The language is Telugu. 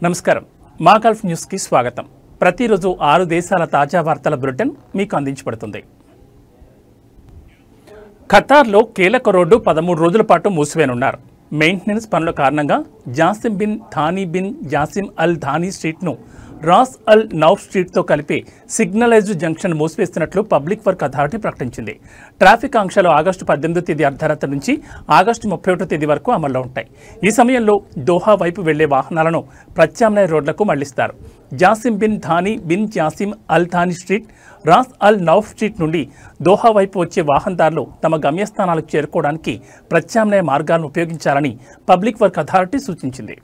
నమస్కారం మా గల్ఫ్ న్యూస్ కి స్వాగతం। ప్రతిరోజు 6 దేశాల తాజా వార్తల బులెటిన్ మీకు అందించబడుతుంది। ఖతార్లో కీలక రోడ్డు 13 రోజుల పాటు మూసివేయనున్నారు। మెయింటెనెన్స్ పనుల కారణంగా Jassim bin Thani bin Jassim Al Thani స్ట్రీట్ను రాస్ అల్ నౌఫ్ స్ట్రీట్తో కలిపి సిగ్నలైజ్డ్ జంక్షన్ మూసివేస్తున్నట్లు పబ్లిక్ వర్క్ అథారిటీ ప్రకటించింది। ట్రాఫిక్ ఆంక్షలు ఆగస్టు 18వ తేదీ అర్ధరాత్రి నుంచి ఆగస్టు 31వ తేదీ వరకు అమల్లో ఉంటాయి। ఈ సమయంలో దోహా వైపు వెళ్లే వాహనాలను ప్రత్యామ్నాయ రోడ్లకు మళ్లిస్తారు। Jassim bin Thani bin Jassim Al Thani street, Ras Al Nouf street నుండి దోహా వైపు వచ్చే వాహనదారులు తమ గమ్యస్థానాలకు చేరుకోవడానికి ప్రత్యామ్నాయ మార్గాలను ఉపయోగించాలని పబ్లిక్ వర్క్ అథారిటీ సూచించింది।